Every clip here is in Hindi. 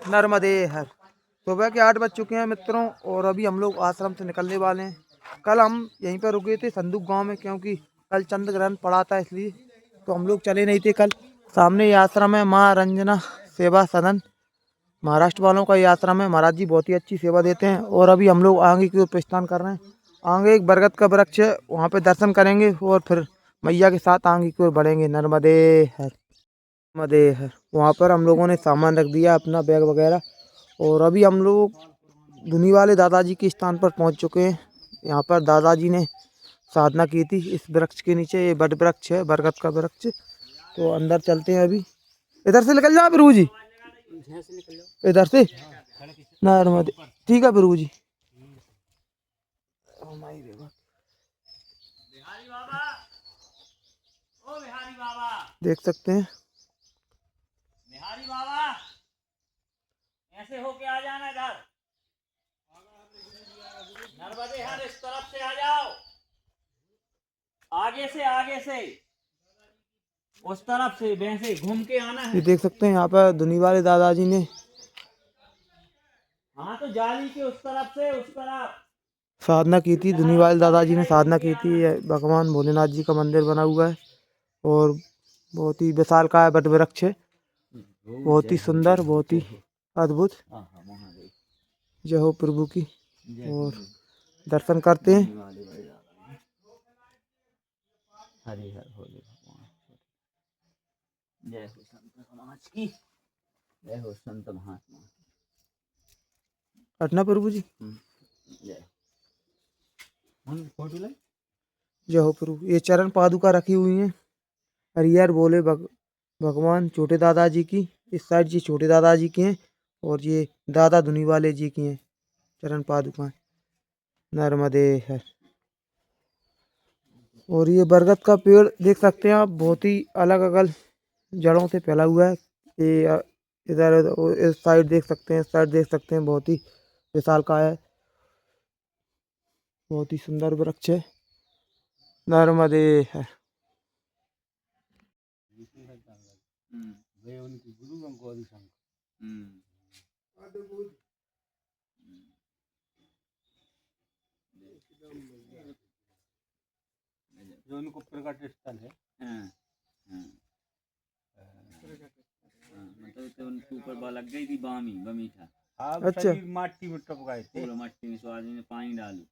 नर्मदे हर। सुबह के 8 बज चुके हैं मित्रों और अभी हम लोग आश्रम से निकलने वाले हैं। कल हम यहीं पर रुके थे संदूक गांव में, क्योंकि कल चंद्र ग्रहण पड़ा था, इसलिए तो हम लोग चले नहीं थे कल। सामने ये आश्रम है माँ रंजना सेवा सदन, महाराष्ट्र वालों का ये आश्रम है। महाराज जी बहुत ही अच्छी सेवा देते हैं। और अभी हम लोग आगे की ओर प्रस्थान कर रहे हैं। आगे एक बरगद का वृक्ष है, वहाँ पे दर्शन करेंगे और फिर मैया के साथ आगे की ओर बढ़ेंगे। नर्मदे हर नर्मदे हर। वहाँ पर हम लोगों ने सामान रख दिया, अपना बैग वगैरह, और अभी हम लोग धुनी वाले दादाजी के स्थान पर पहुँच चुके हैं। यहाँ पर दादाजी ने साधना की थी इस वृक्ष के नीचे। ये बड़ वृक्ष है, बरगद का वृक्ष। तो अंदर चलते हैं अभी। इधर से निकल जाओ प्रभु जी, इधर से नर्मदे। ठीक है प्रभु जी। देख सकते हैं बिहारी बाबा, ऐसे होके आ जाना इधर। नर्मदे हर इस तरफ से आ जाओ, आगे से उस तरफ से वैसे घूम के आना है। ये देख सकते हैं यहाँ पर धुनी वाले दादाजी ने हाँ तो जाली के उस तरफ से उस तरफ साधना की थी। धुनी वाले दादाजी ने साधना की थी। ये भगवान भोलेनाथ जी का मंदिर बना हुआ है और बहुत ही विशाल का वट वृक्ष है, बहुत ही सुंदर, बहुत ही अद्भुत। जय हो प्रभु की। और दर्शन करते हैं। हरि हर भोले भगवान। जय हो संत समाज की, जय हो संत महात्मा की। पटना प्रभु जी। जय फोटो ले। जय हो प्रभु। ये चरण पादुका रखी हुई हैं हरिहर बोले भगवान छोटे दादाजी की। इस साइड जी छोटे दादाजी की हैं और ये दादा धुनी वाले जी की हैं चरण पादुका। नर्मदे हर। और ये बरगद का पेड़ देख सकते हैं आप, बहुत ही अलग अलग जड़ों से फैला हुआ है। ये इधर इस साइड देख सकते हैं, इस साइड देख सकते हैं, बहुत ही विशाल का है, बहुत ही सुंदर वृक्ष है। नर्मदे हर। जो उनको प्रकट स्थल है। मतलब तो उनके ऊपर लग गई थी बमी था। अच्छा। माटी में टपकाए थे। पूरा मट्टी में स्वाद में पानी डालू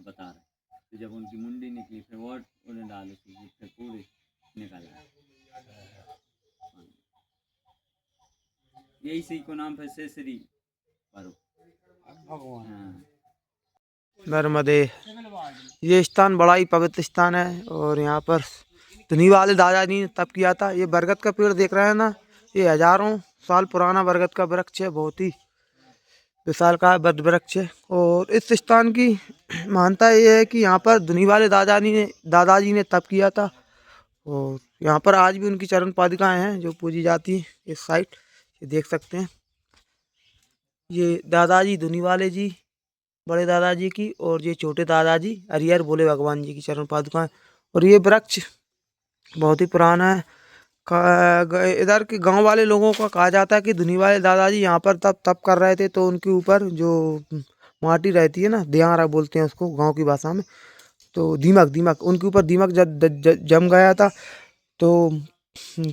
बता रहे। तो जब उनकी मुंडी निकली फिर वो उन्हें डालू थी, फिर पूरे निकाला। यही सही को नाम फिर से श्री भगवान। नर्मदे। ये स्थान बड़ा ही पवित्र स्थान है और यहाँ पर धुनी वाले दादाजी ने तप किया था। ये बरगद का पेड़ देख रहे हैं ना, ये हजारों साल पुराना बरगद का वृक्ष है, बहुत ही विशाल का बद वृक्ष है। और इस स्थान की मान्यता ये है कि यहाँ पर धुनी वाले दादाजी ने तप किया था और यहाँ पर आज भी उनकी चरण पादुकाएं हैं जो पूजी जाती हैं। इस साइड ये देख सकते हैं, ये दादाजी धुनी वाले जी बड़े दादाजी की और ये छोटे दादाजी हरिहर बोले भगवान जी की चरण पादुकाएं। और ये वृक्ष बहुत ही पुराना है। इधर के गांव वाले लोगों का कहा जाता है कि धुनी वाले दादाजी यहाँ पर तप कर रहे थे, तो उनके ऊपर जो माटी रहती है ना, दियारा बोलते हैं उसको गांव की भाषा में, तो दीमक उनके ऊपर दीमक जम गया था। तो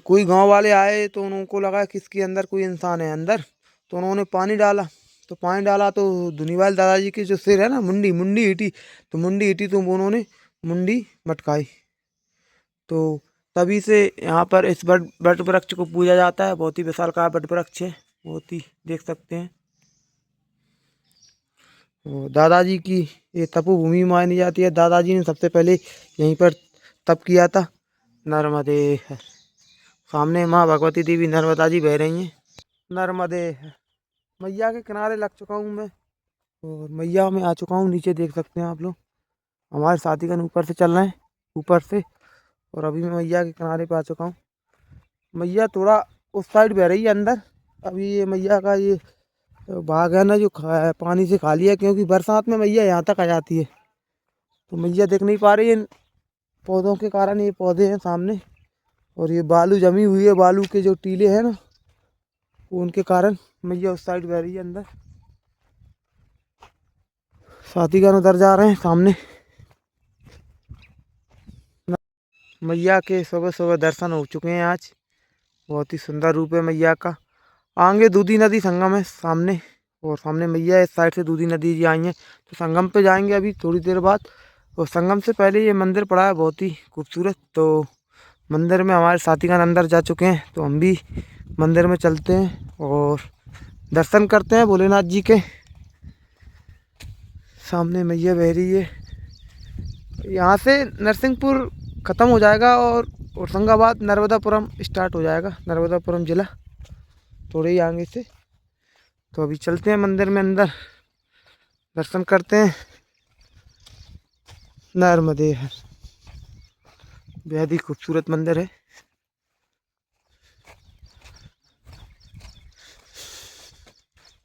कोई गांव वाले आए तो उनको लगा कि इसके अंदर कोई इंसान है अंदर, तो उन्होंने पानी डाला। तो धुनी वाले दादाजी के जो सिर है ना, मुंडी हिटी, तो उन्होंने मुंडी मटकाई। तो तभी से यहाँ पर इस वट वृक्ष को पूजा जाता है। बहुत ही विशाल का वट वृक्ष है, बहुत ही देख सकते हैं। तो दादाजी की ये तपोभूमि मानी जाती है। दादाजी ने सबसे पहले यहीं पर तप किया था। नर्मदे हर। सामने माँ भगवती देवी नर्मदा जी बह रही हैं। नर्मदे हर। मैया के किनारे लग चुका हूँ मैं और मैया में आ चुका हूँ। नीचे देख सकते हैं आप लोग, हमारे साथीगण ऊपर से चल रहे हैं, ऊपर से, और अभी मैं मैया के किनारे पे आ चुका हूँ। मैया थोड़ा उस साइड बह रही है अंदर। अभी ये मैया का ये बाग है ना, जो पानी से खाली है, क्योंकि बरसात में मैया यहाँ तक आ जाती है, तो मैया दिख नहीं पा रही है पौधों के कारण। ये पौधे हैं सामने और ये बालू जमी हुई है, बालू के जो टीले हैं ना, उनके कारण मैया उस साइड बह रही है अंदर। साथीगण उधर जा रहे हैं सामने। मैया के सुबह सुबह दर्शन हो चुके हैं आज। बहुत ही सुंदर रूप है मैया का। आगे दूधी नदी संगम है सामने, और सामने मैया इस साइड से दूधी नदी जी आई हैं। तो संगम पे जाएंगे अभी थोड़ी देर बाद। और संगम से पहले ये मंदिर पड़ा है बहुत ही खूबसूरत। तो मंदिर में हमारे साथीगण अंदर जा चुके हैं, तो हम भी मंदिर में चलते हैं और दर्शन करते हैं भोलेनाथ जी के। सामने मैया बह रही है। यहाँ से नरसिंहपुर ख़त्म हो जाएगा और होशंगाबाद नर्मदापुरम स्टार्ट हो जाएगा, नर्मदापुरम ज़िला थोड़े ही आगे से। तो अभी चलते हैं मंदिर में अंदर, दर्शन करते हैं। नर्मदे है, बेहद ही खूबसूरत मंदिर है।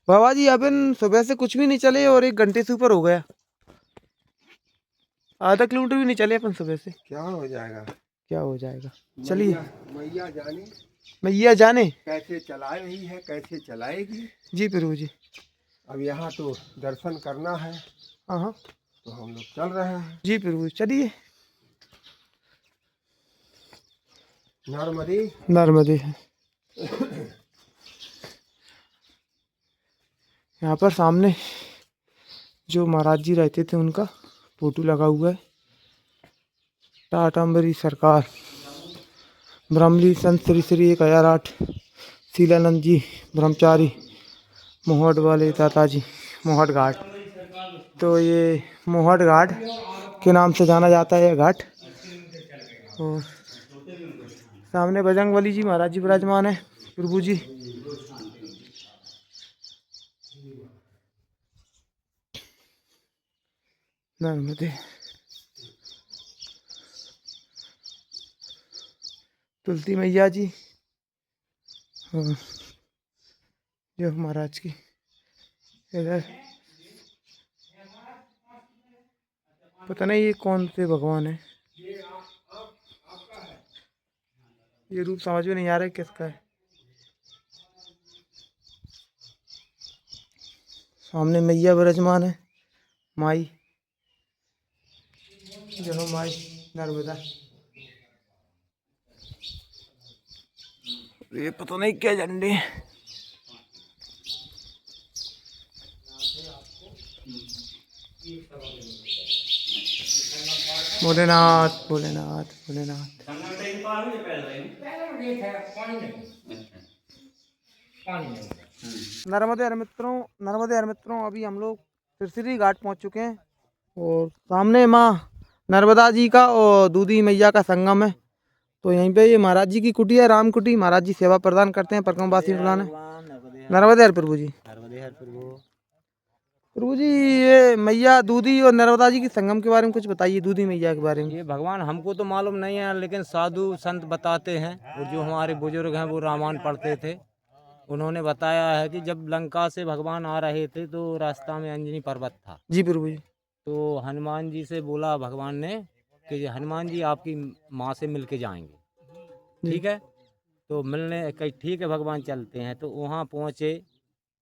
बाबा जी अपन सुबह से कुछ भी नहीं चले और 1 घंटे से ऊपर हो गया। आधा किलोमीटर भी नहीं चले अपन सुबह से। क्या हो जाएगा? क्या हो जाएगा? चलिए। मैया जाने मैया जाने कैसे चला रही है, कैसे चलाएगी। जी प्रभु जी। अब यहाँ तो दर्शन करना है, हाँ हाँ तो हम लोग चल रहे हैं। जी प्रभु चलिए। नर्मदे नर्मदे है। यहाँ पर सामने जो महाराज जी रहते थे उनका फोटो लगा हुआ है। टाटाम्बरी सरकार ब्रह्मली संत श्री श्री 1008 शीलानंद जी ब्रह्मचारी मोहट वाले दाता जी मोहट घाट। तो ये मोहट घाट के नाम से जाना जाता है यह घाट। और सामने बजरंगबली जी महाराज जी विराजमान है, प्रभु जी। नर्मदे तुलसी मैया जी और जो महाराज की इधर पता नहीं ये कौन से भगवान है। ये रूप समझ में नहीं आ रहा है किसका है। सामने मैया विराजमान है, माई जो माई नर्मदा। ये पता नहीं क्या झंडे हैं। भोलेनाथ भोलेनाथ भोलेनाथ। नर्मदे हर मित्रों अभी हम लोग सिरसिरी घाट पहुंच चुके हैं और सामने माँ नर्मदा जी का और दूधी मैया का संगम है। तो यहीं पे ये महाराज जी की कुटी है, राम कुटी। महाराज जी सेवा प्रदान करते हैं परकमवासी प्रदान है। नर्मदे हर प्रभु जी। प्रभु जी ये मैया दूधी और नर्मदा जी की संगम के बारे में कुछ बताइए, दूधी मैया के बारे में। ये भगवान हमको तो मालूम नहीं है, लेकिन साधु संत बताते हैं। और जो हमारे बुजुर्ग हैं वो रामायण पढ़ते थे, उन्होंने बताया है कि जब लंका से भगवान आ रहे थे तो रास्ता में अंजनी पर्वत था। जी प्रभु जी। तो हनुमान जी से बोला भगवान ने कि हनुमान जी आपकी माँ से मिल के जाएंगे, ठीक है। तो मिलने कहीं ठीक है भगवान चलते हैं। तो वहाँ पहुँचे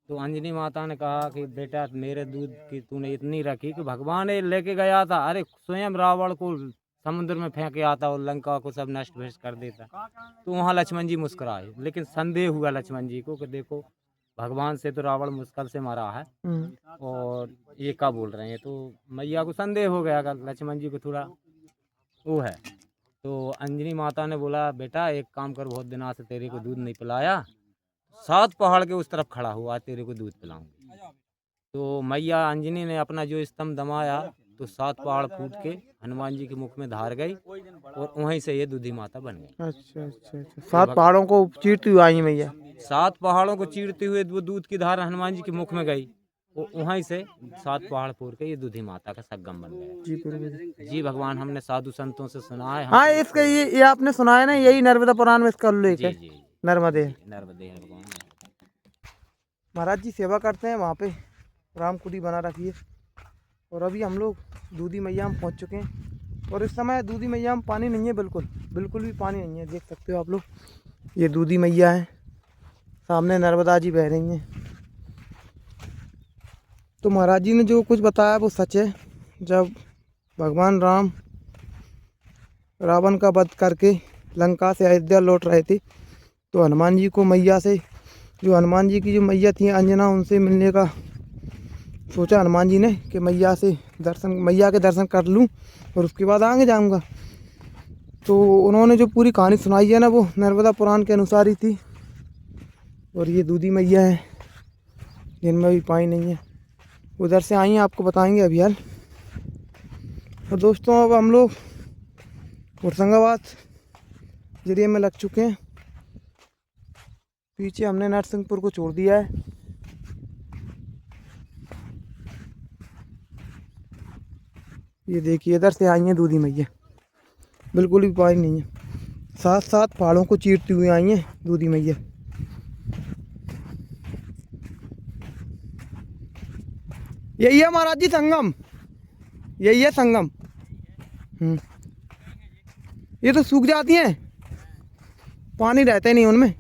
तो अंजनी माता ने कहा कि बेटा मेरे दूध की तूने इतनी रखी कि भगवान ये लेके गया था, अरे स्वयं रावण को समुद्र में फेंके आता और लंका को सब नष्ट भ्रष्ट कर देता। तो वहाँ लक्ष्मण जी मुस्कुराए, लेकिन संदेह हुआ लक्ष्मण जी को कि देखो भगवान से तो रावण मुश्किल से मरा है और ये क्या बोल रहे हैं। तो मैया को संदेह हो गया, लक्ष्मण जी को थोड़ा वो है। तो अंजनी माता ने बोला बेटा एक काम कर, बहुत दिनों से तेरे को दूध नहीं पिलाया, 7 पहाड़ के उस तरफ खड़ा हुआ तेरे को दूध पिलाऊंगी। तो मैया अंजनी ने अपना जो स्तंभ दमाया तो 7 पहाड़ फूट के हनुमान जी के मुख में धार गई और वहीं से ये दूधी माता बन गई। अच्छा अच्छा अच्छा। 7 पहाड़ों को चीरती हुई आई मैया। 7 पहाड़ों को चीरते हुए वो दूध की धार हनुमान जी के मुख में गई, वो वहीं से 7 पहाड़ फोड़ के ये दूधी माता का संगम बन गया। जी प्रभु जी। जी भगवान हमने साधु संतों से सुना है। हाँ इसका ये आपने सुना है ना, यही नर्मदा पुराण में इसका उल्लेख है। जी नर्मदे नर्मदे है भगवान। महाराज जी सेवा करते हैं वहाँ पे, राम कुटी बना रखी है। और अभी हम लोग दूधी मैया में पहुँच चुके हैं और इस समय दूधी मैया में पानी नहीं है, बिल्कुल भी पानी नहीं है। देख सकते हो आप लोग, ये दूधी मैया है। सामने नर्मदा जी बह रही हैं। तो महाराज जी ने जो कुछ बताया वो सच है। जब भगवान राम रावण का वध करके लंका से अयोध्या लौट रहे थे तो हनुमान जी को मैया से, जो हनुमान जी की जो मैया थी अंजना, उनसे मिलने का सोचा हनुमान जी ने कि मैया के दर्शन कर लूं और उसके बाद आगे जाऊंगा। तो उन्होंने जो पूरी कहानी सुनाई है ना, वो नर्मदा पुराण के अनुसार ही थी। और ये दूधी मैया है जिनमें भी पानी नहीं है, उधर से आई हैं, आपको बताएंगे अभी हाल। और दोस्तों अब हम लोग होशंगाबाद ज़रिए में लग चुके हैं। पीछे हमने नरसिंहपुर को छोड़ दिया है। ये देखिए इधर से आई हैं दूधी मैया, बिल्कुल भी पानी नहीं है। साथ साथ पहाड़ों को चीरती हुई आई हैं दूधी मैया। यही है महाराज जी संगम, यही है संगम। ये तो सूख जाती हैं, पानी रहता ही नहीं उनमें।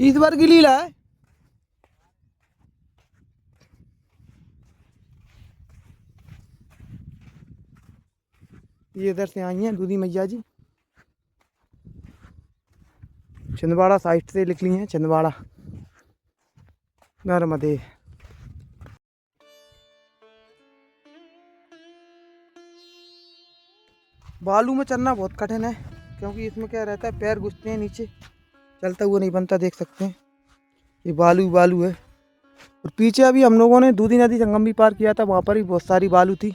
ईश्वर की लीला है। ये इधर से आई हैं दूधी मैया जी, छिंदवाड़ा साइड से निकली हैं, छिंदवाड़ा नर्मदे। बालू में चलना बहुत कठिन है क्योंकि इसमें क्या रहता है, पैर घुसते हैं नीचे, चलता हुआ नहीं बनता। देख सकते हैं ये बालू बालू है। और पीछे अभी हम लोगों ने दूधी नदी संगम भी पार किया था, वहाँ पर भी बहुत सारी बालू थी।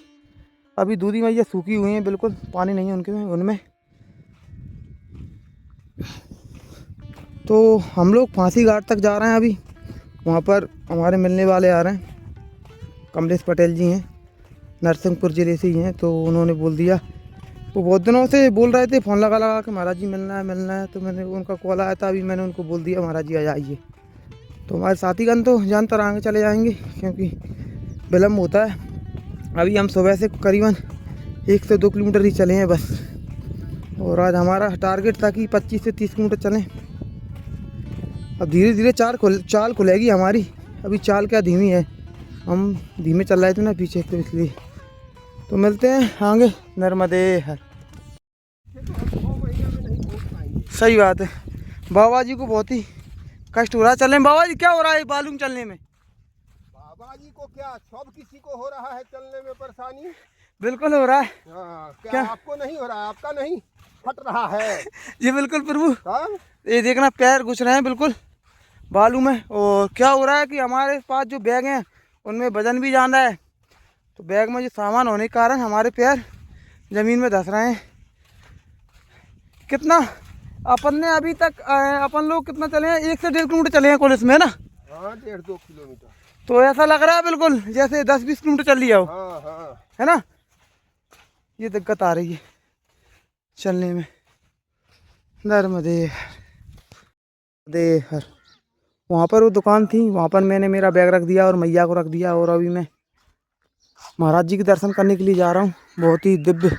अभी दूधी मैया सूखी हुई हैं, बिल्कुल पानी नहीं है उनमें। तो हम लोग फांसी घाट तक जा रहे हैं अभी। वहाँ पर हमारे मिलने वाले आ रहे हैं, कमलेश पटेल जी हैं, नरसिंहपुर ज़िले से ही हैं। तो उन्होंने बोल दिया, वो बहुत दिनों से बोल रहे थे, फ़ोन लगा लगा के महाराज जी मिलना है। तो मैंने, उनका कॉल आया था, अभी मैंने उनको बोल दिया महाराज जी आ जाइए। तो हमारे साथीगण तो जानतर आगे चले जाएंगे क्योंकि विलम्ब होता है। अभी हम सुबह से करीबन 1 से 2 किलोमीटर ही चले हैं बस। और आज हमारा टारगेट था कि 25 से 30 किलोमीटर चलें। अब धीरे धीरे चाल खुलेगी हमारी। अभी चाल क्या धीमी है, हम धीमे चल रहे थे ना पीछे, तो इसलिए। तो मिलते हैं आगे नर्मदे हर। सही बात है, बाबा जी को बहुत ही कष्ट हो रहा है चलने में। बाबा जी क्या हो रहा है बालू में चलने में? बाबा जी को क्या, सब किसी को हो रहा है चलने में परेशानी। बिल्कुल हो रहा है। क्या आपको नहीं हो रहा है? आपका नहीं फट रहा है? ये बिल्कुल प्रभु, हाँ? ये देखना पैर घुस रहे हैं बिल्कुल बालू में। और क्या हो रहा है कि हमारे पास जो बैग हैं उनमें वजन भी ज़्यादा है, तो बैग में जो सामान होने के कारण हमारे पैर ज़मीन में धंस रहे हैं। कितना अपन ने अभी तक अपन लोग कितना चले हैं, 1 से 1.5 किलोमीटर चले हैं कॉलेज में, है ना? हाँ, 1.5-2 किलोमीटर। तो ऐसा लग रहा है बिल्कुल जैसे 10-20 किलोमीटर चल लिया हो। हाँ हाँ, है ना? ये दिक्कत आ रही है चलने में। नर्मदे हर। वहाँ पर वो दुकान थी, वहाँ पर मैंने मेरा बैग रख दिया और मैया को रख दिया। और अभी मैं महाराज जी के दर्शन करने के लिए जा रहा हूँ। बहुत ही दिव्य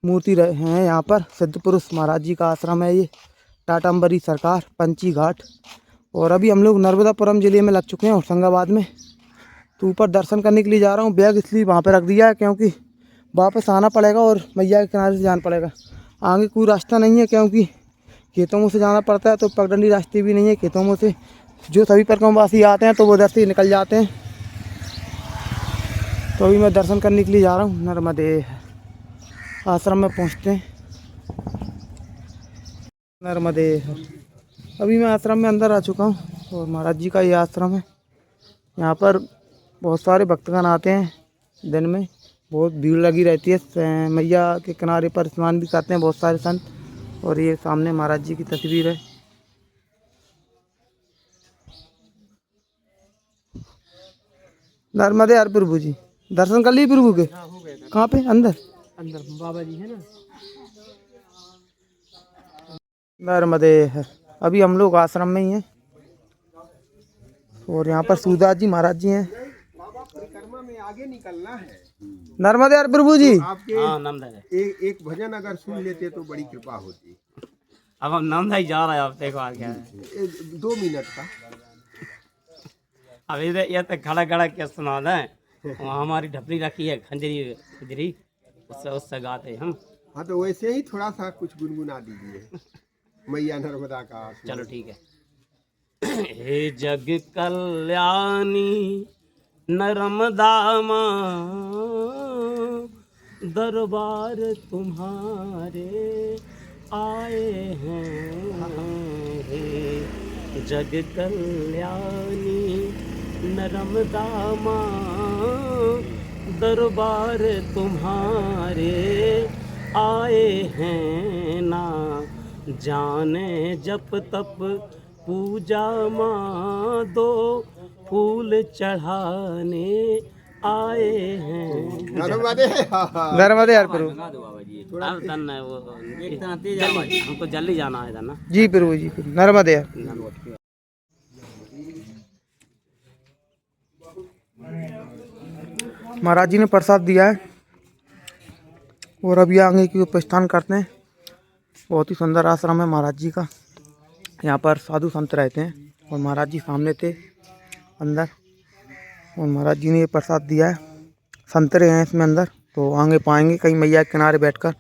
मूर्ति हैं यहाँ पर। सिद्ध पुरुष महाराज जी का आश्रम है ये, टाटाम्बरी सरकार, पंची घाट। और अभी हम लोग नर्मदापुरम ज़िले में लग चुके हैं होशंगाबाद में। तो ऊपर दर्शन करने के लिए जा रहा हूँ। बैग इसलिए वहाँ पर रख दिया है क्योंकि वापस आना पड़ेगा और मैया के किनारे से जाना पड़ेगा। आगे कोई रास्ता नहीं है क्योंकि खेतों में से जाना पड़ता है, तो पगडंडी रास्ते भी नहीं है खेतों में से। जो सभी परिक्रमवासी आते हैं तो वो उधर से निकल जाते हैं। तो अभी मैं दर्शन करने के लिए जा रहा हूँ। नर्मदे आश्रम में पहुँचते हैं। नर्मदे अभी मैं आश्रम में अंदर आ चुका हूँ और महाराज जी का ये आश्रम है। यहाँ पर बहुत सारे भक्तगण आते हैं, दिन में बहुत भीड़ लगी रहती है। मैया के किनारे पर स्नान भी करते हैं बहुत सारे संत। और ये सामने महाराज जी की तस्वीर है। नर्मदे हर प्रभु जी, दर्शन कर लिए प्रभु के? कहाँ पे? अंदर बाबा जी है ना। नर्मदे हर। अभी हम लोग आश्रम में ही हैं और यहाँ पर सूरदास जी महाराज जी हैं। बाबा परिक्रमा में आगे निकलना है। नर्मदे हर प्रभु जी। आपके हाँ नामदाई। एक भजन अगर सुन लेते तो बड़ी कृपा होती। अब हम नामदाई जा रहे हैं, अब देखो आ क्या है। 2 मिनट का। अब इधर ये तो खड़ा खड़ा क्या सुना दें, वहाँ हमारी ढपली रखी है खंजरी खंजरी, उससे गाते हम। हाँ तो वैसे ही थोड़ा सा कुछ गुनगुना दीजिए मैया नर्मदा का। चलो ठीक है। हे जग कल्याणी नर्मदा माँ, दरबार तुम्हारे आए हैं। हे जग कल्याणी नर्मदा माँ, दरबार तुम्हारे आए हैं ना। जाने जप तप पूजा माँ, दो फूल चढ़ाने आए हैं। नर्मदे। नर्मदे हर प्रभु। हमको जल्दी जाना है ना। जी प्रभु जी, नर्मदे हर। महाराज जी ने प्रसाद दिया है और अभी आगे की ओर प्रस्थान करते हैं। बहुत ही सुंदर आश्रम है महाराज जी का। यहाँ पर साधु संत रहते हैं और महाराज जी सामने थे अंदर, और महाराज जी ने ये प्रसाद दिया है। संतरे हैं इसमें अंदर, तो आगे पाएंगे कहीं मैया के किनारे बैठकर।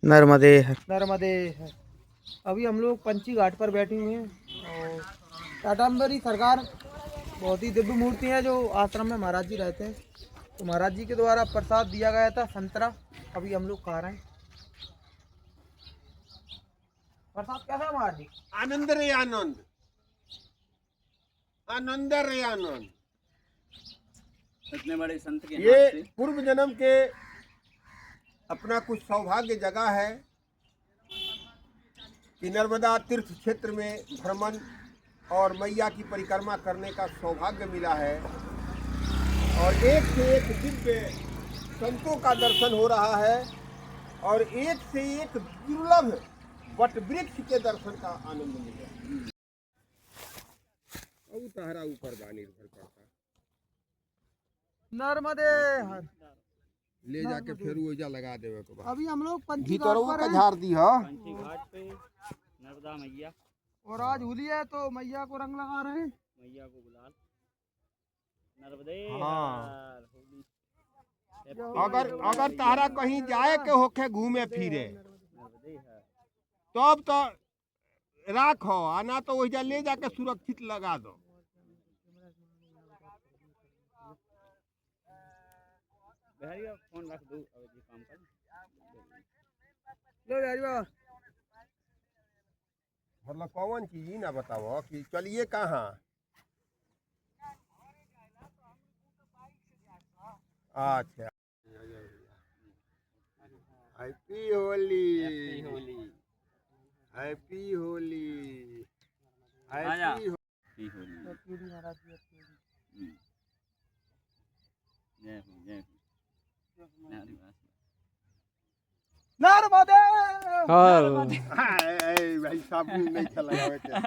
नर्मदे है, नर्मदे है। अभी हम लोग पंछी घाट पर बैठे हुए हैं और टाटाम्बरी सरकार बहुत ही दिव्य मूर्ति है जो आश्रम में महाराज जी रहते हैं। तो महाराज जी के द्वारा प्रसाद दिया गया था संतरा, अभी हम लोग खा रहे हैं। प्रसाद कैसा है महाराज जी? आनंद रे आनंद, आनंद रे आनंद। इतने बड़े संत के ये हाथ से पूर्व जन्म के अपना कुछ सौभाग्य जगह है कि नर्मदा तीर्थ क्षेत्र में भ्रमण और मैया की परिक्रमा करने का सौभाग्य मिला है, और एक से एक दिव्य संतों का दर्शन हो रहा है, और एक से एक दुर्लभ वट वृक्ष के दर्शन का आनंद मिला। अब तहरा ऊपर बा निर्भर करता, नर्मदे हर। ले जाके फिर ओजा लगा देवे के बाद अभी हम लोग पंछी भीतर घाट पर का हैं झाड़ दी हो। घाट पे नर्मदा मैया, और आज होली है तो मैया को रंग लगा रहे हैं। मैया को गुलाल। नर्मदे हाँ। हर होली। अगर तहरा कहीं जाए के होखे घूमे फिरे नर्मदे हर। तब तो राखो, आना तो ओजा ले जाके सुरक्षित लगा दो। बिहारी फोन रख दो, अब ये काम कर। लो यार वाह। मतलब कौन चीज ही ना बताओ कि चलिए कहाँ। अच्छा, happy Holi, happy Holi. Happy Holi, आजा। Happy happy Holi. जय हो जय हो। नर्मदे हर। भाई साबुन नहीं खा लगावे के,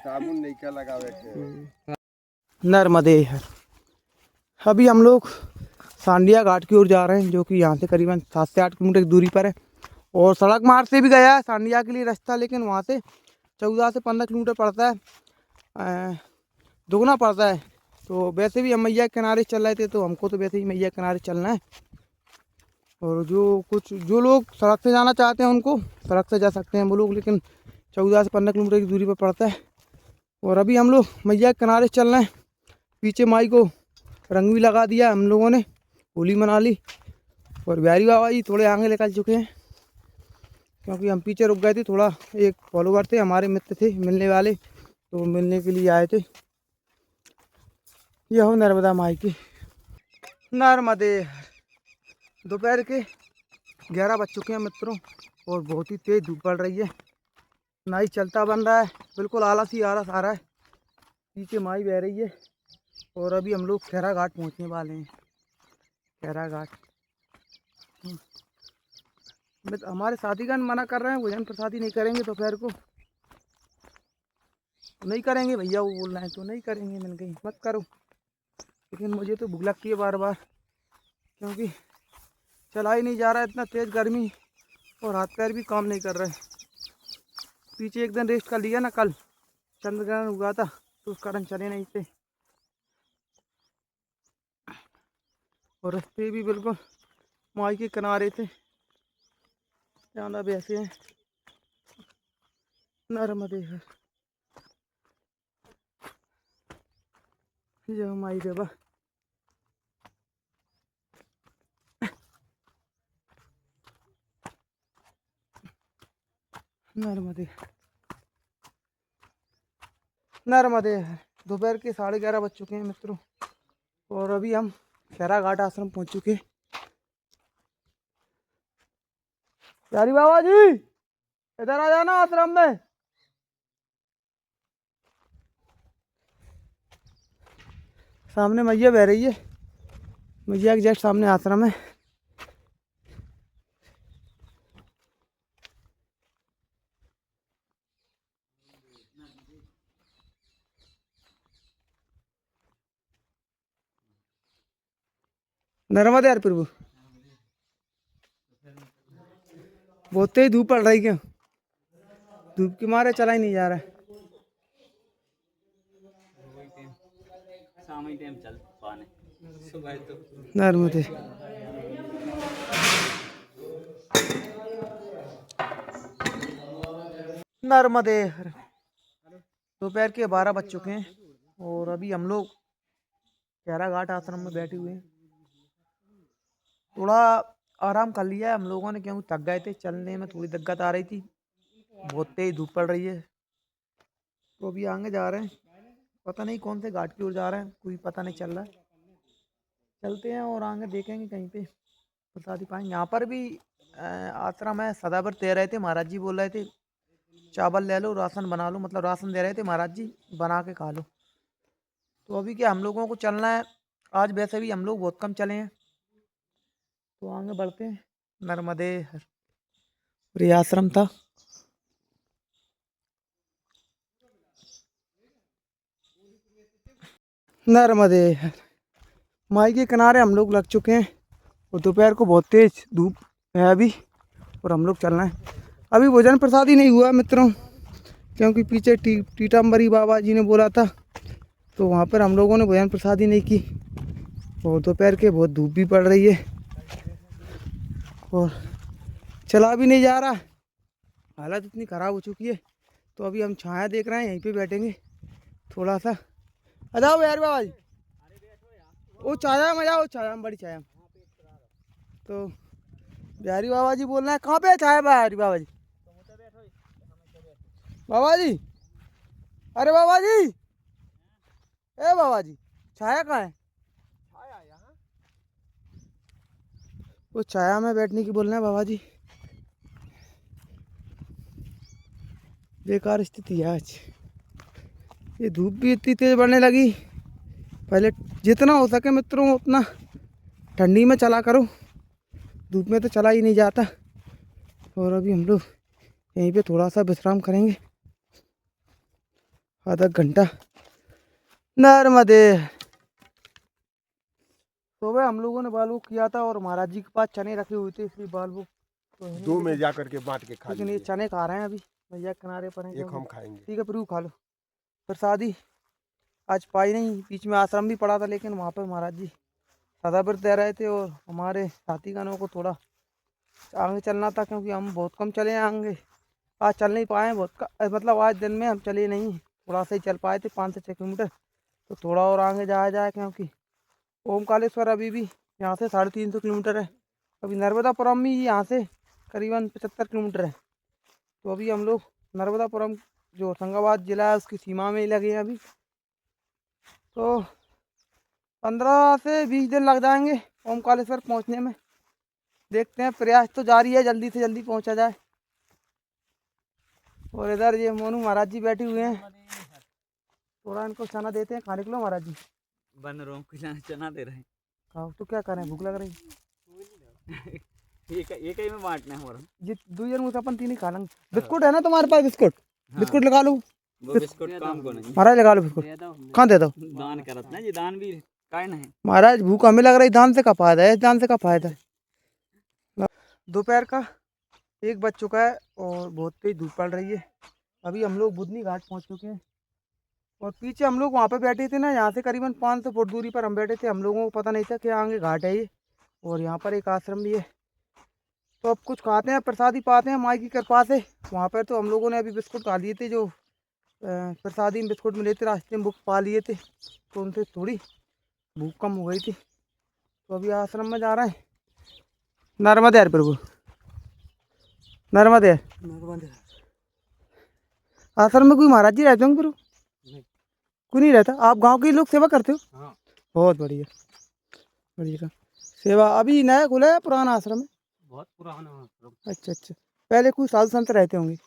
साबुन नहीं खा लगावे के। नर्मदे हर। अभी हम लोग सांडिया घाट की ओर जा रहे हैं, जो कि यहाँ से करीबन 7 से 8 किलोमीटर की दूरी पर है, और सड़क मार्ग से भी गया है सांडिया के लिए रास्ता, लेकिन वहाँ से 14 से 15 किलोमीटर पड़ता है, दुगना पड़ता है। तो वैसे भी हम मैया के किनारे चल रहे थे, तो हमको तो वैसे ही मैया के किनारे चलना है। और जो लोग सड़क से जाना चाहते हैं उनको सड़क से जा सकते हैं वो लोग, लेकिन 14 से 15 किलोमीटर की दूरी पर पड़ता है। और अभी हम लोग मैया के किनारे चल रहे हैं। पीछे माई को रंग भी लगा दिया हम लोगों ने, होली मना ली। और बिहारी बाबा जी थोड़े आगे निकल चुके हैं, क्योंकि हम पीछे रुक गए थे। थोड़ा एक फॉलोवर थे हमारे, मित्र थे मिलने वाले, तो मिलने के लिए आए थे। यह हो नर्मदा माई की। नर्मदे दोपहर के 11 बज चुके हैं मित्रों, और बहुत ही तेज़ धूप पड़ रही है। नाई चलता बन रहा है, बिल्कुल आलस ही आलस आ रहा है। पीछे माई बह रही है, और अभी हम लोग खैरा घाट पहुंचने वाले हैं। खैरा घाट हमारे साथीगण मना कर रहे हैं, भोजन प्रसादी नहीं करेंगे दोपहर को। नहीं करेंगे भैया, वो बोल रहे हैं तो नहीं करेंगे। मैंने कही मत करो, लेकिन मुझे तो भूख लगती है बार बार, क्योंकि चला ही नहीं जा रहा है, इतना तेज़ गर्मी और हाथ पैर भी काम नहीं कर रहे। पीछे एक दिन रेस्ट कर लिया ना, कल चंद्र ग्रहण हुआ था तो उस कारण चले नहीं थे। और रास्ते भी बिल्कुल माई के किनारे थे, ज़्यादा वैसे हैं नर्मदे है। जय माई देवा। नर्मदे नर्मदे है। दोपहर के 11:30 बज चुके हैं मित्रों, और अभी हम खैरा घाट आश्रम पहुंच चुके। प्यारी बाबा जी इधर आ जाना आश्रम में। सामने मैया बह रही है, मैया के जस्ट सामने आश्रम है। नर्मदे यार प्रभु, बहुत तेज धूप पड़ रही, क्यों धूप के मारे चला ही नहीं जा रहा है। शाम ही टाइम चल पाने सुबह तो नर्मदे नर्मदे। दोपहर के 12 बज चुके हैं और अभी हम लोग खैरा घाट आश्रम में बैठे हुए हैं। थोड़ा आराम कर लिया है हम लोगों ने, क्योंकि थक गए थे, चलने में थोड़ी दिक्कत आ रही थी, बहुत तेज धूप पड़ रही है। तो अभी आगे जा रहे हैं, पता नहीं कौन से घाट की ओर जा रहे हैं, कोई पता नहीं चल रहा है। चलते हैं और आगे देखेंगे कहीं पे प्रसादी पाएंगे। यहाँ पर भी आश्रम है, सदाव्रत दे रहे थे महाराज जी, बोल रहे थे चावल ले लो, राशन बना लो, मतलब राशन दे रहे थे महाराज जी, बना के खा लो। तो अभी क्या हम लोगों को चलना है आज, वैसे भी हम लोग बहुत कम चले हैं, तो आगे बढ़ते हैं। नर्मदे और ये आश्रम था। नर्मदे माई के किनारे हम लोग लग चुके हैं और दोपहर को बहुत तेज धूप है अभी, और हम लोग चल रहे हैं। अभी भोजन प्रसादी नहीं हुआ मित्रों, क्योंकि पीछे टीटाम्बरी बाबा जी ने बोला था, तो वहाँ पर हम लोगों ने भोजन प्रसादी नहीं की। और दोपहर के बहुत धूप भी पड़ रही है और चला भी नहीं जा रहा, हालत इतनी ख़राब हो चुकी है। तो अभी हम छाया देख रहे हैं, यहीं पे बैठेंगे थोड़ा सा। आ जाओ यार बाबा जी, वो छाया में जाओ, छाया में, बड़ी छाया में। तो बिहारी बाबा जी बोल रहे हैं, कहाँ पे छाया बिहारी बाबा जी? बाबा जी, अरे बाबा जी, ए बाबा जी, छाया कहाँ है? वो छाया में बैठने की बोल रहे हैं बाबा जी। बेकार स्थिति है आज, ये धूप भी इतनी तेज बढ़ने लगी। पहले जितना हो सके मित्रों उतना ठंडी में चला करो, धूप में तो चला ही नहीं जाता। और अभी हम लोग यहीं पे थोड़ा सा विश्राम करेंगे, आधा घंटा। नर्मदे। तो वह हम लोगों ने बालू किया था और महाराज जी के पास चने रखे हुए थे, इसलिए बालू तो 2 में जा करके बांट के खा लेकिन ये लीजिए। चने खा रहे हैं अभी, भैया किनारे पर हैं। एक हम खाएंगे। ठीक है प्रभु, खा लो प्रसादी। आज पाई नहीं, बीच में आश्रम भी पड़ा था, लेकिन वहाँ पर महाराज जी सदाव्रत दे रहे थे और हमारे साथीगणों को थोड़ा आगे चलना था, क्योंकि हम बहुत कम चले हैं आगे। आज चल नहीं पाए बहुत मतलब आज दिन में हम चले नहीं, थोड़ा सा ही चल पाए थे, 5 से 6 किलोमीटर। तो थोड़ा और आगे जाया जाए, क्योंकि ओमकालेश्वर अभी भी यहाँ से 350 किलोमीटर है। अभी नर्मदापुरम भी यहाँ से करीबन 75 किलोमीटर है। तो अभी हम लोग नर्मदापुरम जो होशंगाबाद ज़िला है उसकी सीमा में ही लगे हैं अभी। तो 15 से 20 दिन लग जाएंगे ओमकालेश्वर पहुँचने में। देखते हैं, प्रयास तो जारी है जल्दी से जल्दी पहुँचा जाए। और इधर ये मोनू महाराज जी बैठे हुए हैं, थोड़ा इनको चना देते हैं खाने के लिए। महाराज जी बन रहा हूँ, कुछ चना दे रहे हैं। खाओ, तो क्या करें, भूख लग रही। एक ही में बांटना है हमारा। ये 2 जन मुझे अपन 3 ही खा लेंगे। बिस्कुट है ना तुम्हारे पास? बिस्कुट बिस्कुट लगा लो। वो बिस्कुट काम को नहीं। महाराज लगा लो बिस्कुट। कहाँ दे दो? दान करत ना, ये दान भी काय नहीं। महाराज भूख हमें लग रही, दान से का फायदा है? दान से का फायदा है? दोपहर का 1 बज चुका है और बहुत तेज धूप पड़ रही है। अभी हम लोग बुधनी घाट पहुंच चुके हैं और पीछे हम लोग वहाँ पे बैठे थे ना, यहाँ से करीबन 500 फुट दूरी पर हम बैठे थे। हम लोगों को पता नहीं था कि आगे घाट है ये और यहाँ पर एक आश्रम भी है। तो अब कुछ खाते हैं, प्रसादी पाते हैं माई की कृपा से। वहाँ पर तो हम लोगों ने अभी बिस्कुट खा लिए थे, जो प्रसादी में बिस्कुट मिले थे, रास्ते में बुक पा लिए थे, तो उनसे थोड़ी भूख कम हो गई थी। तो अभी आश्रम में जा रहे हैं। नर्मदे हर प्रभु, नर्मदे। आश्रम में कोई महाराज जी रहते होंगे प्रभु? कोई नहीं रहता। आप गांव के लोग सेवा करते हो? हाँ। बहुत बढ़िया, बढ़िया सेवा। अभी नया खुला है, पुराना आश्रम है? बहुत पुराना आश्रम। अच्छा अच्छा। पहले कोई साधु संत रहते होंगे?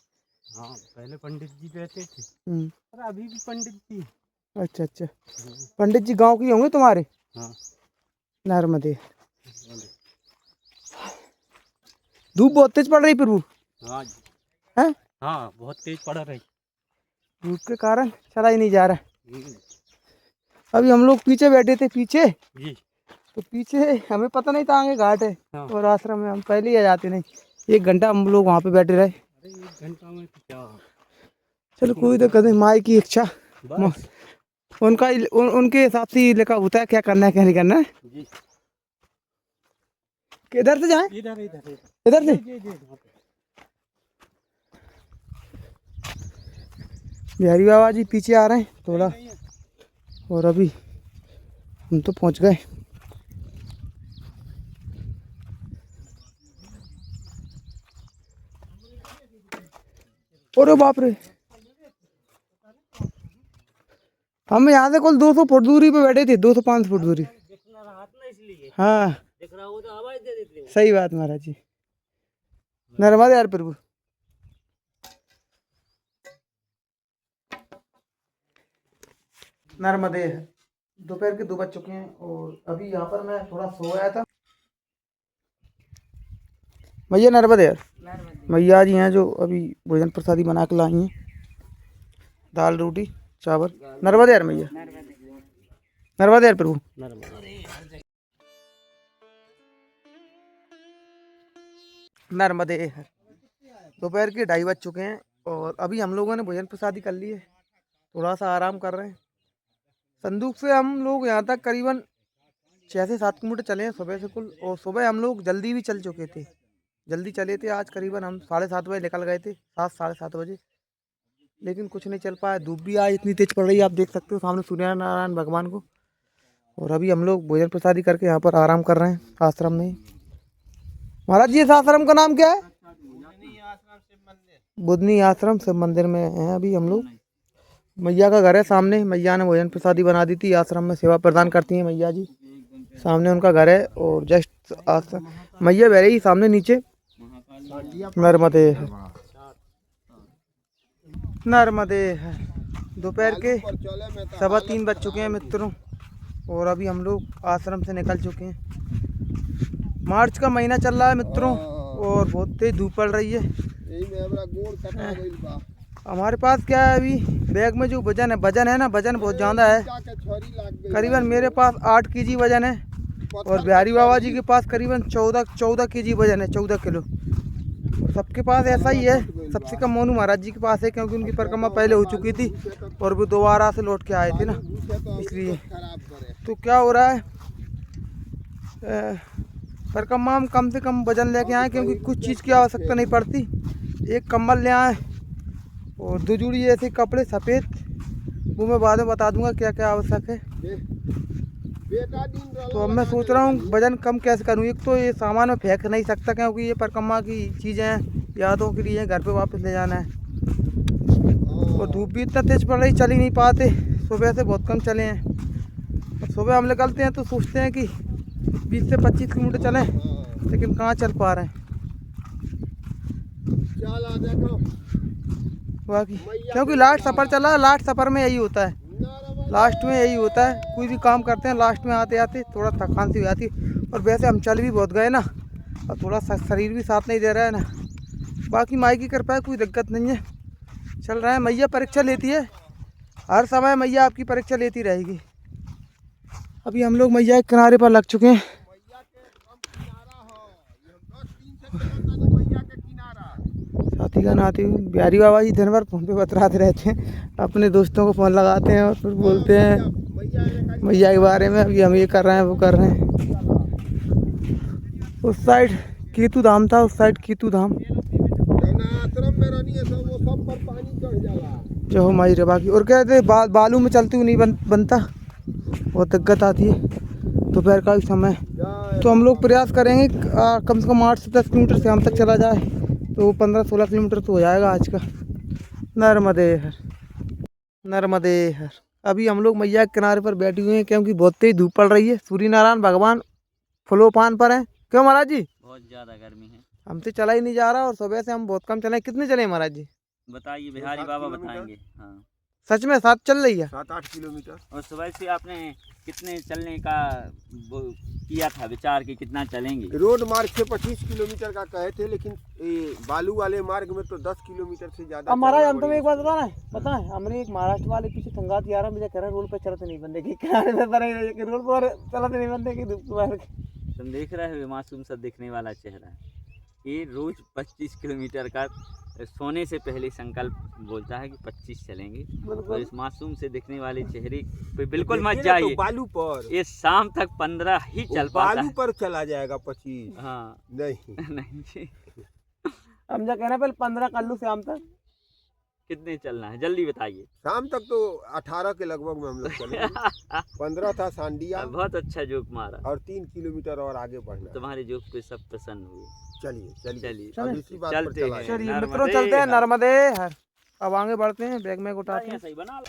हाँ, पहले पंडित जी रहते थे और अभी भी पंडित जी। अच्छा अच्छा। पंडित जी गांव के होंगे तुम्हारे? हाँ। नर्मदे। धूप बहुत तेज पड़ रही प्रभु। हाँ जी। है? हाँ, बहुत तेज पड़ रही। धूप के कारण चला ही नहीं जा रहा। अभी हम लोग पीछे बैठे थे, पीछे जी। तो पीछे हमें पता नहीं था आगे घाट है। हाँ। और आश्रम में हम पहले ही आ जाते नहीं। 1 घंटा हम लोग वहाँ पे बैठे रहे। अरे 1 घंटा में तो क्या। चलो कोई तो कदम, माई की इच्छा, बस। उनका उनके हिसाब से ही लिखा होता है क्या करना है क्या नहीं करना है। जी। किधर से जाएं? इधर इधर इधर से। बिहारी बाबा जी पीछे आ रहे हैं थोड़ा, और अभी हम तो पहुंच गए। अरे बाप रे, हम यहाँ से कुल 200 फुट दूरी पे बैठे थे, 205 फुट दूरी। हाँ सही बात महाराज जी। नर्मदे यार प्रभु। नर्मदे। दोपहर के 2 बज चुके हैं और अभी यहाँ पर मैं थोड़ा सो गया था। भैया नर्मदे यार, भैया जी हैं जो अभी भोजन प्रसादी बना के लाई हैं, दाल रोटी चावल। नर्मदे यार भैया, नर्मदे यार प्रभु। नर्मदे। दोपहर के 2:30 बज चुके हैं और अभी हम लोगों ने भोजन प्रसादी कर ली है, थोड़ा सा आराम कर रहे हैं। संदूक से हम लोग यहाँ तक करीबन 6 से 7 किलोमीटर चले हैं सुबह से कुल। और सुबह हम लोग जल्दी भी चल चुके थे, जल्दी चले थे। आज करीबन हम 7:30 बजे निकल गए थे, 7 साढ़े 7 बजे, लेकिन कुछ नहीं चल पाया। धूप भी आज इतनी तेज पड़ रही है, आप देख सकते हो सामने सूर्य नारायण भगवान को। और अभी हम लोग भोजन प्रसादी करके यहाँ पर आराम कर रहे हैं आश्रम में। महाराज जी इस आश्रम का नाम क्या है? बुधनी आश्रम शिव मंदिर में हैं अभी हम लोग। मैया का घर है सामने, मैया ने भोजन प्रसादी बना दी थी। आश्रम में सेवा प्रदान करती हैं मैया जी, सामने उनका घर है। और जस्ट आश्रम मैया बह रही सामने नीचे। नर्मदे है, नर्मदे है। दोपहर के 3:15 बज चुके हैं मित्रों और अभी हम लोग आश्रम से निकल चुके हैं। मार्च का महीना चल रहा है मित्रों और बहुत तेज धूप पड़ रही है। हमारे पास क्या है, अभी बैग में जो वजन है ना, वजन बहुत ज़्यादा है। करीबन मेरे पास 8 kg वजन है और बिहारी बाबा जी के पास करीबन 14 kg वजन है, 14 किलो। सबके पास ऐसा ही है। सबसे कम मोनू महाराज जी के पास है, क्योंकि उनकी परिक्रमा पहले हो चुकी थी और वो दोबारा से लौट के आए थे ना, इसलिए। तो क्या हो रहा है, परिक्रमा हम कम से कम वजन लेके आए, क्योंकि कुछ चीज़ की आवश्यकता नहीं पड़ती। एक कंबल ले आए और 2 जोड़ी ऐसे कपड़े सफ़ेद, वो मैं बाद में बता दूंगा क्या क्या आवश्यक है। तो अब मैं सोच रहा हूँ वजन कम कैसे करूँ। एक तो ये सामान में फेंक नहीं सकता, क्योंकि ये परिक्रमा की चीज़ें हैं, यादों के लिए घर पे वापस ले जाना है। और धूप भी इतना तेज पड़ रही, चल ही नहीं पाते। सुबह से बहुत कम चले हैं। सुबह हम निकलते हैं तो सोचते हैं कि 20 से 25 किलोमीटर चलें, लेकिन कहाँ चल पा रहे हैं बाकी, क्योंकि लास्ट सफ़र चला है। लास्ट सफ़र में यही होता है, लास्ट में यही होता है। कोई भी काम करते हैं लास्ट में आते आते थोड़ा थकान सी हो जाती है। और वैसे हम चल भी बहुत गए ना, और थोड़ा शरीर भी साथ नहीं दे रहा है ना। बाकी माई की कृपा है, कोई दिक्कत नहीं है, चल रहा है। मैया परीक्षा लेती है, हर समय मैया आपकी परीक्षा लेती रहेगी। अभी हम लोग मैया के किनारे पर लग चुके हैं। मिलन आती हुई। बिहारी बाबा जी दिन भर फ़ोन पे बतराते रहते हैं, अपने दोस्तों को फ़ोन लगाते हैं और फिर बोलते हैं मैया के बारे में, अभी हम ये कर रहे हैं वो कर रहे हैं। उस साइड कीतू धाम था, उस साइड कीतू धाम आश्रम में रहनी है सब, वो सब पर पानी चढ़ जाला। जो हो माई रबा की। और कहते बालू में चलती हुई नहीं बनता, बहुत दिक्कत आती है दोपहर का भी समय। तो हम लोग प्रयास करेंगे कम से कम 8 से 10 किलोमीटर शाम तक चला जाए, तो 15-16 किलोमीटर तो हो जाएगा आज का। नर्मदे हर, नर्मदे हर। अभी हम लोग मैया के किनारे पर बैठे हुए हैं क्योंकि बहुत तेज धूप पड़ रही है। सूर्य नारायण भगवान फलोपान पर हैं। क्यों महाराज जी? बहुत ज्यादा गर्मी है। हमसे चला ही नहीं जा रहा और सुबह से हम बहुत कम चले। कितने चले महाराज जी? बताइए, बिहारी 7 बाबा किलोमीटर। बताएंगे। हाँ, सच में 7 चल रही है? 7-8 किलोमीटर। और सुबह से आपने कितने चलने का वो किया था विचार कि कितना चलेंगे? रोड मार्ग से 25 किलोमीटर का कहे थे, लेकिन ये बालू वाले मार्ग में तो 10 किलोमीटर से ज्यादा। अब महाराज हम चलना तुम्हें एक बात बड़ी बताना है, पता है हमने एक महाराष्ट्र वाले पीछे संगात यार मुझे कह रहे रोड पे चलते नहीं बंदे की किनारे में पड़े कि रोड पर चलते नहीं बंदे की धूप मार के। तुम देख रहे हो मासूम सा दिखने वाला चेहरा, ये रोज 25 किलोमीटर का सोने से पहले संकल्प बोलता है कि 25 चलेंगे। और इस मासूम से दिखने वाले चेहरे पे बिल्कुल मत देखिए ना, तो जाइए। बालू पर, ये शाम तक 15 ही वो चल पाता बालू है। पर चला जाएगा 25। हाँ नहीं, नहीं जी। हम जो कह रहे हैं पहले 15 कर लूँ शाम तक। कितने चलना है जल्दी बताइए। शाम तक तो 18 के लगभग में हम लोग चलेंगे। 15 था सांडिया, बहुत अच्छा जोक मारा, और 3 किलोमीटर और आगे बढ़ना है। तुम्हारे जोक पे सब प्रसन्न हुए। चलिए चलिए चलिए, अब इसी बात पर चलते चला हैं। जाए। चलिए नर्मदे मित्रों चलते हैं हर। नर्मदे हर। अब आगे बढ़ते हैं, बैग में उठाते हैं। सही बना लो।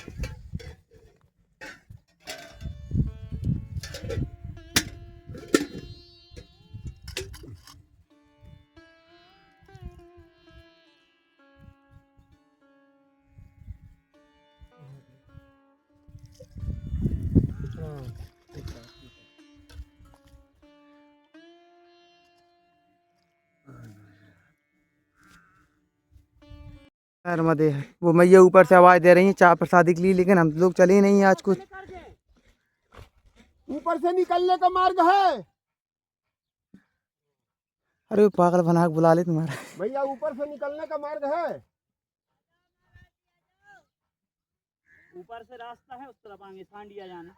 नर्मदे हर। वो मैया ऊपर से आवाज दे रही है चाय प्रसादी के लिए, लेकिन हम लोग चले ही नहीं आज कुछ। ऊपर से निकलने का मार्ग है अरे वो पागल बना के बुला ले तुम्हारा। भैया, ऊपर से निकलने का मार्ग है। ऊपर से रास्ता है, उस तरफ आएंगे सांडिया जाना।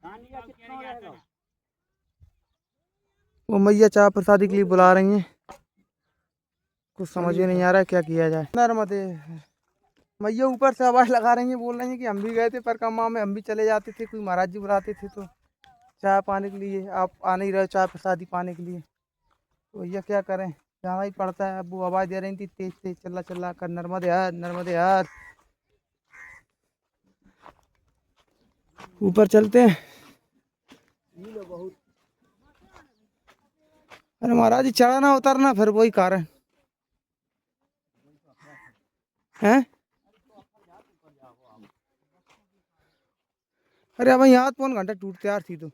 सांडिया कितना रहेगा? वो मैया चाय प्रसादी के लिए बुला रही हैं, कुछ समझ में नहीं आ रहा है क्या किया जाए। नर्मदे हर। मैया ऊपर से आवाज लगा रही हैं, बोल रही हैं कि हम भी गए थे परिक्रमा में, हम भी चले जाते थे, कोई महाराज जी बुलाते थे तो चाय पाने के लिए, आप आ नहीं रहे चाय प्रसादी पाने के लिए। तो भैया क्या करें, जाना ही पड़ता है। अब वो आवाज़ दे रही थी तेज तेज, चला चला कर नर्मदे हर, नर्मदे हर। ऊपर चलते हैं। अरे महाराज जी चढ़ाना उतरना फिर वही कारण है। अरे अब यहाँ 5 घंटा टूटते यार थी तो।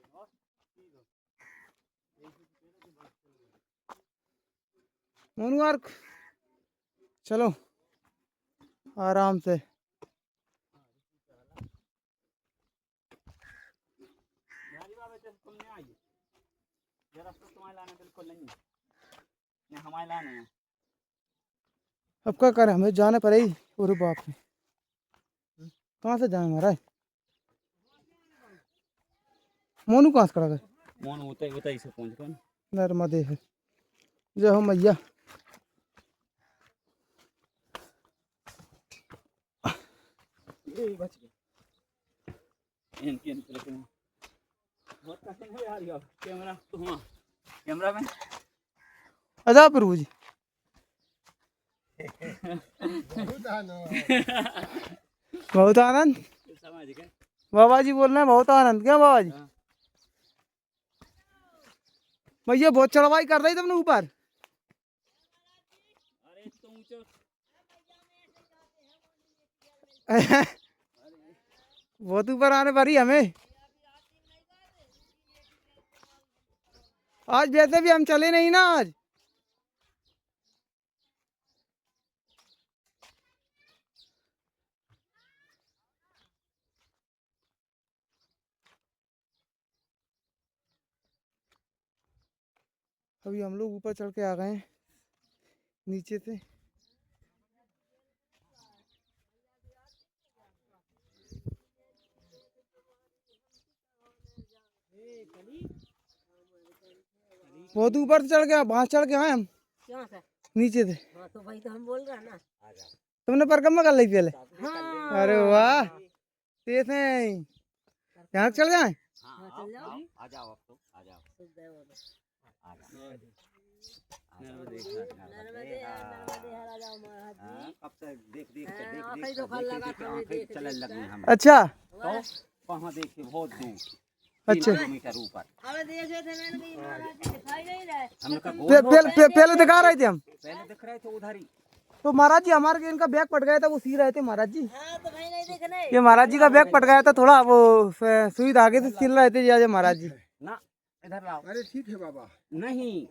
मोनू यार चलो आराम से। हमारे लाने हैं। अब क्या करें, हमें जाने पड़ेगी। अरे बाप रे, कहाँ से जाए महाराज? मोनू कहाँ से खड़ा कर? मोन उतर से पहुंच कौन? नर्मदे है, जय हो मैया। बच गए। बहुत कठिन है यार, कैमरा तो हुआ, कैमरा में अजा प्रभु जी। बहुत आनंद। समझ गए। बाबा जी बोल रहे हैं बहुत आनंद। क्या बाबा जी? भैया बहुत चढ़वाई कर रही तुमने ऊपर। अरे तो ऊंचा बहुत ऊपर आने पड़ी हमें। आज वैसे भी हम चले नहीं ना आज। अभी हम लोग ऊपर चढ़ के आ गए हैं। नीचे से। बहुत ऊपर से चढ़ गया, वहां चढ़ के आए हम क्यों सर? नीचे से। हाँ तो भाई तो हम बोल रहे हैं ना। तुमने परिक्रमा कर ली पहले? हाँ अरे वाह, तेज है। यहाँ चल गए। हाँ, चल जाओ। आ जाओ, अब तो आ जाओ, नर्मदे आ जाओ। नर्मदे हर आ जाओ महाराज जी। अब से देख आँखें तो फल लगा तो आँखें देख चलने लगी हम। अच्छा तो वहाँ देखिए बहुत दूर, 3 अच्छा। किलोमीटर ऊपर। हमें देखे थे मैंने कि महाराज जी दिखाई नहीं रहे। हमने कहा पहले दिखा रहे थे हम। पहले दिख रहे थे उधर ही। तो महाराज जी हमारे इनका बैग पट गया था, वो सी रहे थे महाराज जी। हाँ तो भाई नहीं दिखने। ये महाराज जी का बैग पट गया था, थोड़ा वो सुई धागे से सिल रहे थे ये महाराज जी। ना इधर लाओ। अरे ठीक है बाबा, नहीं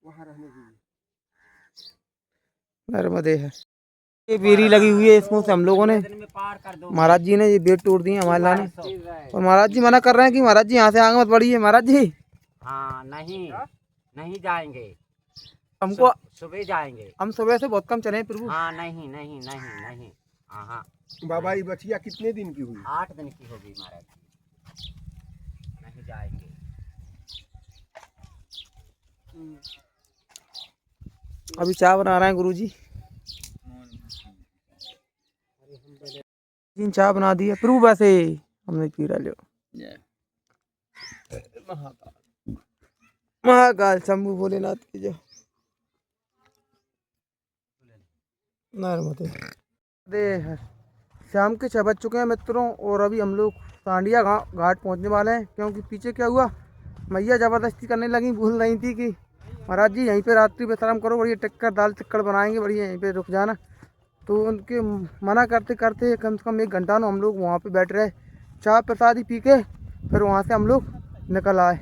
वहाँ रहने दीजिए। नर्मदे है। ये बेरी लगी हुई है, इसमें से हम लोगों ने, दिन में पार कर दो। महाराज जी ने ये बेट तोड़ दिए हमारे लाने। और महाराज जी मना कर रहे हैं कि महाराज जी यहाँ से आगे मत बढ़िए। महाराज जी हाँ नहीं, नहीं जाएंगे, हमको, सुबह जाएंगे। हम सुबह से बहुत कम चले हैं प्रभु। हाँ नहीं नहीं नहीं नहीं, हाँ बाबा ये बछिया कितने दिन की हुई? 8 दिन की होगी महाराज जी, नहीं जाएंगे। अभी चाय बना रहे हैं गुरुजी। चाय बना दी है प्रभु, वैसे हमने पी रहा। लो महाकाल शंभु भोलेनाथ की जय। नर्मदे दे। शाम के 6 बज चुके हैं मित्रों, और अभी हम लोग सांडिया घाट पहुंचने वाले हैं। क्योंकि पीछे क्या हुआ, मैया ज़बरदस्ती करने लगी, भूल रही थी कि महाराज जी यहीं पे रात्रि विश्राम करो, बढ़िया टिक्कर दाल टिक्कर बनाएंगे, बढ़िया यहीं पे रुक जाना। तो उनके मना करते करते कम से कम 1 घंटा हम लोग वहाँ पे बैठ रहे, चाय प्रसादी पी के फिर वहाँ से हम लोग निकल आए।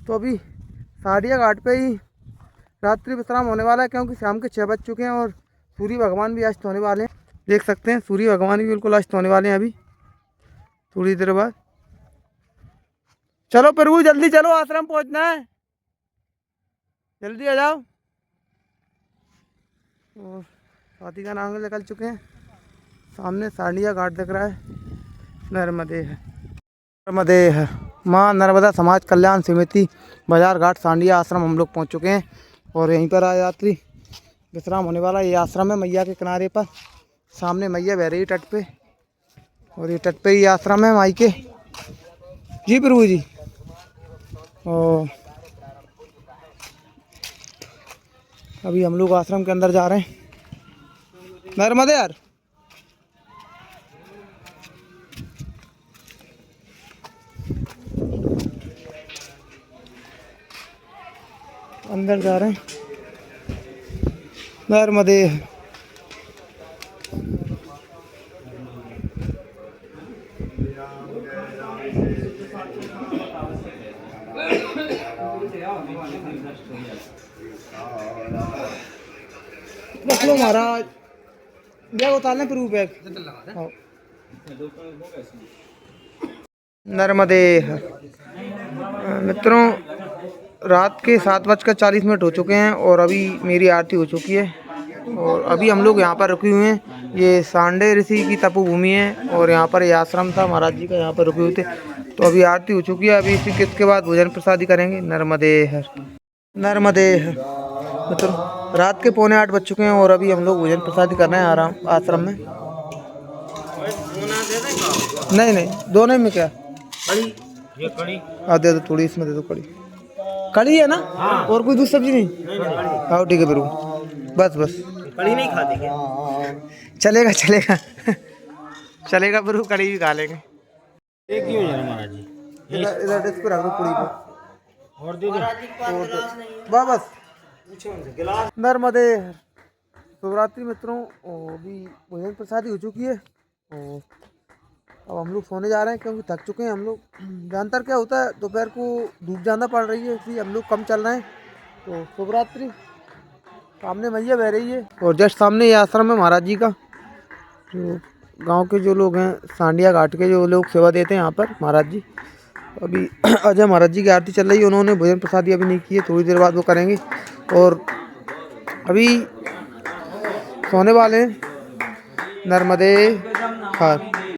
तो अभी सांडिया घाट पे ही रात्रि विश्राम होने वाला है, क्योंकि शाम के 6 बज चुके हैं और सूर्य भगवान भी अस्त होने वाले हैं। देख सकते हैं सूर्य भगवान भी बिल्कुल अस्त होने वाले हैं अभी थोड़ी देर बाद। चलो प्रभु जल्दी चलो, आश्रम पहुँचना है, जल्दी आ जाओ। और साथी का नाम निकल चुके हैं, सामने सांडिया घाट दिख रहा है। नर्मदे है, नर्मदे है। माँ नर्मदा समाज कल्याण समिति बाजार घाट सांडिया आश्रम हम लोग पहुँच चुके हैं, और यहीं पर आज रात्रि विश्राम होने वाला। ये आश्रम है मैया के किनारे पर, सामने मैया बह रही है तट पे, और ये तट पे ही आश्रम है माई के। जी प्रभु जी। और अभी हम लोग आश्रम के अंदर जा रहे हैं। नर्मदे यार, अंदर जा रहे हैं। नर्मदे रख लो महाराज, बैग उतार लें प्रभु, बैग। नर्मदे मित्रों, रात के 7:40 हो चुके हैं, और अभी मेरी आरती हो चुकी है। और अभी हम लोग यहाँ पर रुके हुए हैं। ये सांडे ऋषि की तपोभूमि है, और यहाँ पर ये आश्रम था महाराज जी का, यहाँ पर रुके हुए थे। तो अभी आरती हो चुकी है, अभी इसी किसके बाद भोजन प्रसादी करेंगे। नर्मदे है, नर्मदे है मित्रों, रात के 7:45 बज चुके हैं, और अभी हम लोग भोजन प्रसादी कर रहे हैं आराम आश्रम में। नहीं नहीं, दोनों में क्या ये कड़ी दे दो, थोड़ी इसमें दे दो कड़ी। कड़ी है ना? और कोई दूसरी सब्जी नहीं? हाँ ठीक है प्रभु, बस बस। कड़ी नहीं खाते क्या? चलेगा चलेगा चलेगा प्रभु, कड़ी भी खा लेंगे। एक ही हो जाए महाराज जी, इधर डिस्क पे रख दो पूरी को, और दे दो बस। नर्मदे शिवरात्रि मित्रों, अभी भोजन प्रसादी हो चुकी है, और अब हम लोग सोने जा रहे हैं, क्योंकि थक चुके हैं हम लोग। जानतर क्या होता है, दोपहर को धूप ज़्यादा पड़ रही है, इसलिए हम लोग कम चल रहे हैं। तो शिवरात्रि, सामने मैया बह रही है, और जस्ट सामने ये आश्रम है महाराज जी का। जो गांव के जो लोग हैं, सांडिया घाट के जो लोग सेवा देते हैं यहाँ पर महाराज जी। अभी अजय महाराज जी की आरती चल रही है, उन्होंने भोजन प्रसादी अभी नहीं की है, थोड़ी देर बाद वो करेंगे। और अभी सोने वाले हैं। नर्मदे हर।